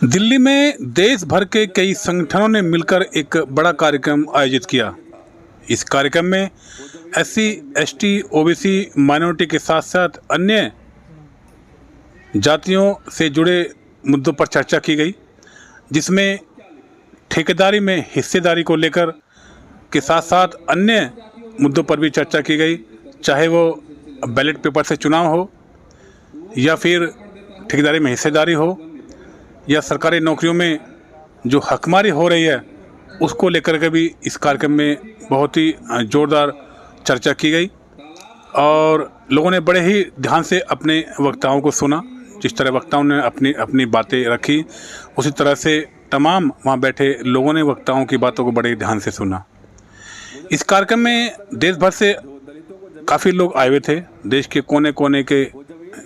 दिल्ली में देश भर के कई संगठनों ने मिलकर एक बड़ा कार्यक्रम आयोजित किया। इस कार्यक्रम में एससी, एसटी, ओबीसी, माइनॉरिटी के साथ साथ अन्य जातियों से जुड़े मुद्दों पर चर्चा की गई, जिसमें ठेकेदारी में हिस्सेदारी को लेकर के साथ साथ अन्य मुद्दों पर भी चर्चा की गई, चाहे वो बैलेट पेपर से चुनाव हो या फिर ठेकेदारी में हिस्सेदारी हो या सरकारी नौकरियों में जो हकमारी हो रही है उसको लेकर के भी इस कार्यक्रम में बहुत ही ज़ोरदार चर्चा की गई और लोगों ने बड़े ही ध्यान से अपने वक्ताओं को सुना। जिस तरह वक्ताओं ने अपनी अपनी बातें रखी, उसी तरह से तमाम वहाँ बैठे लोगों ने वक्ताओं की बातों को बड़े ध्यान से सुना। इस कार्यक्रम में देश भर से काफ़ी लोग आए हुए थे। देश के कोने कोने के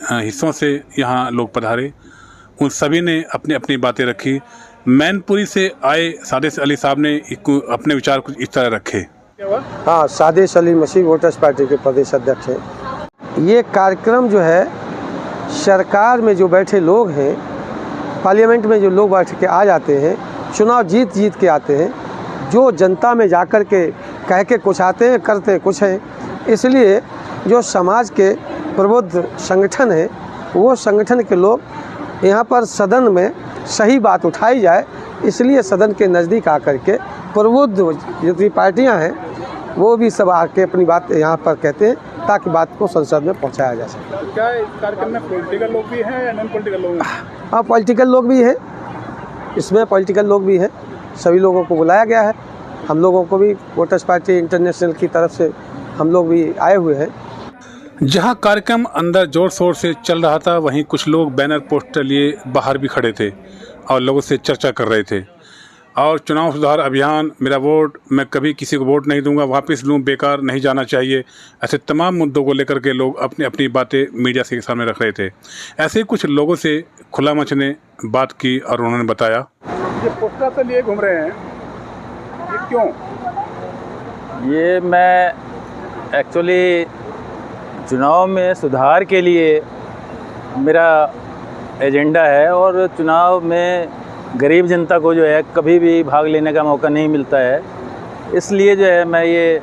हिस्सों से यहाँ लोग पधारे। उन सभी ने अपनी अपनी बातें रखी। मैनपुरी से आए सादिश अली साहब ने अपने विचार कुछ इस तरह रखे। हाँ, सादिश अली मसीह वोटर्स पार्टी के प्रदेश अध्यक्ष हैं। ये कार्यक्रम जो है, सरकार में जो बैठे लोग हैं, पार्लियामेंट में जो लोग बैठ के आ जाते हैं, चुनाव जीत के आते हैं, जो जनता में जाकर के कह के कुछ आते हैं, करते कुछ हैं। इसलिए जो समाज के प्रबुद्ध संगठन हैं, वो संगठन के लोग यहाँ पर सदन में सही बात उठाई जाए, इसलिए सदन के नज़दीक आकर के प्रबुद्ध जितनी पार्टियाँ हैं वो भी सब आके अपनी बात यहाँ पर कहते हैं, ताकि बात को संसद में पहुँचाया जा सके। क्या इस कार्यक्रम में पॉलिटिकल लोग भी हैं या नॉन पॉलिटिकल लोग? हाँ, पॉलिटिकल लोग भी हैं, इसमें पॉलिटिकल लोग भी हैं। सभी लोगों को बुलाया गया है। हम लोगों को भी वोटर्स पार्टी इंटरनेशनल की तरफ से हम लोग भी आए हुए हैं। जहां कार्यक्रम अंदर जोर शोर से चल रहा था, वहीं कुछ लोग बैनर पोस्टर लिए बाहर भी खड़े थे और लोगों से चर्चा कर रहे थे और चुनाव सुधार अभियान, मेरा वोट, मैं कभी किसी को वोट नहीं दूंगा, वापस लूं, बेकार नहीं जाना चाहिए, ऐसे तमाम मुद्दों को लेकर के लोग अपनी अपनी बातें मीडिया के सामने रख रहे थे। ऐसे ही कुछ लोगों से खुला मंच ने बात की और उन्होंने बताया, ये पोस्टर तो लिए घूम रहे हैं, ये क्यों? ये मैं एक्चुअली चुनाव में सुधार के लिए मेरा एजेंडा है और चुनाव में गरीब जनता को जो है कभी भी भाग लेने का मौका नहीं मिलता है। इसलिए जो है मैं ये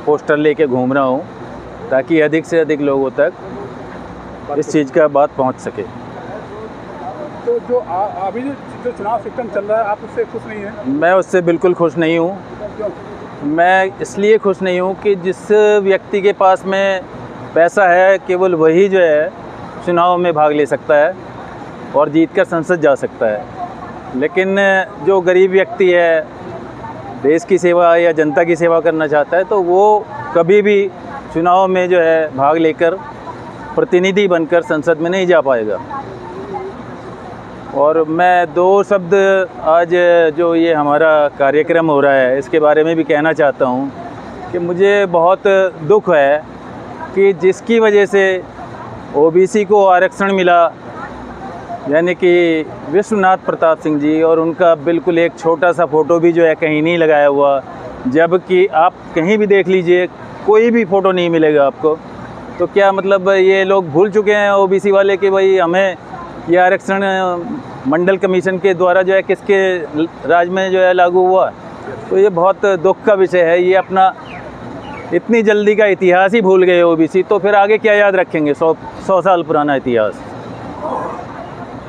पोस्टर लेके घूम रहा हूँ, ताकि अधिक से अधिक लोगों तक इस चीज़ का बात पहुँच सके। तो जो अभी जो चुनाव सिस्टम चल रहा है, आप उससे खुश नहीं हैं? मैं उससे बिल्कुल खुश नहीं हूँ। क्यों? मैं इसलिए खुश नहीं हूँ कि जिस व्यक्ति के पास में पैसा है, केवल वही जो है चुनाव में भाग ले सकता है और जीतकर संसद जा सकता है। लेकिन जो गरीब व्यक्ति है, देश की सेवा या जनता की सेवा करना चाहता है, तो वो कभी भी चुनाव में जो है भाग लेकर प्रतिनिधि बनकर संसद में नहीं जा पाएगा। और मैं दो शब्द आज जो ये हमारा कार्यक्रम हो रहा है इसके बारे में भी कहना चाहता हूँ कि मुझे बहुत दुख है कि जिसकी वजह से ओबीसी को आरक्षण मिला, यानी कि विश्वनाथ प्रताप सिंह जी, और उनका बिल्कुल एक छोटा सा फ़ोटो भी जो है कहीं नहीं लगाया हुआ, जबकि आप कहीं भी देख लीजिए कोई भी फ़ोटो नहीं मिलेगा आपको। तो क्या मतलब ये लोग भूल चुके हैं ओबीसी वाले कि भाई हमें ये आरक्षण मंडल कमीशन के द्वारा जो है किसके राज में जो है लागू हुआ। तो ये बहुत दुख का विषय है। ये अपना इतनी जल्दी का इतिहास ही भूल गए ओबीसी, तो फिर आगे क्या याद रखेंगे 100 साल पुराना इतिहास।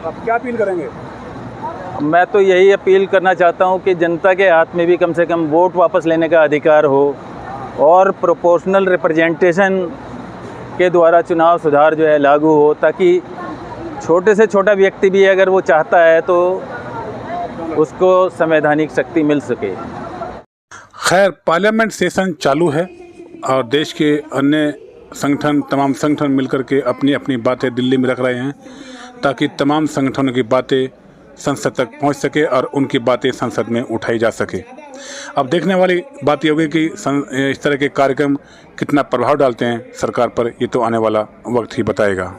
आप क्या अपील करेंगे? मैं तो यही अपील करना चाहता हूँ कि जनता के हाथ में भी कम से कम वोट वापस लेने का अधिकार हो और प्रोपोर्शनल रिप्रेजेंटेशन के द्वारा चुनाव सुधार जो है लागू हो, ताकि छोटे से छोटा व्यक्ति भी अगर वो चाहता है तो उसको संवैधानिक शक्ति मिल सके। खैर, पार्लियामेंट सेशन चालू है और देश के अन्य संगठन, तमाम संगठन मिलकर के अपनी अपनी बातें दिल्ली में रख रहे हैं, ताकि तमाम संगठनों की बातें संसद तक पहुंच सके और उनकी बातें संसद में उठाई जा सके। अब देखने वाली बात ये होगी कि इस तरह के कार्यक्रम कितना प्रभाव डालते हैं सरकार पर, ये तो आने वाला वक्त ही बताएगा।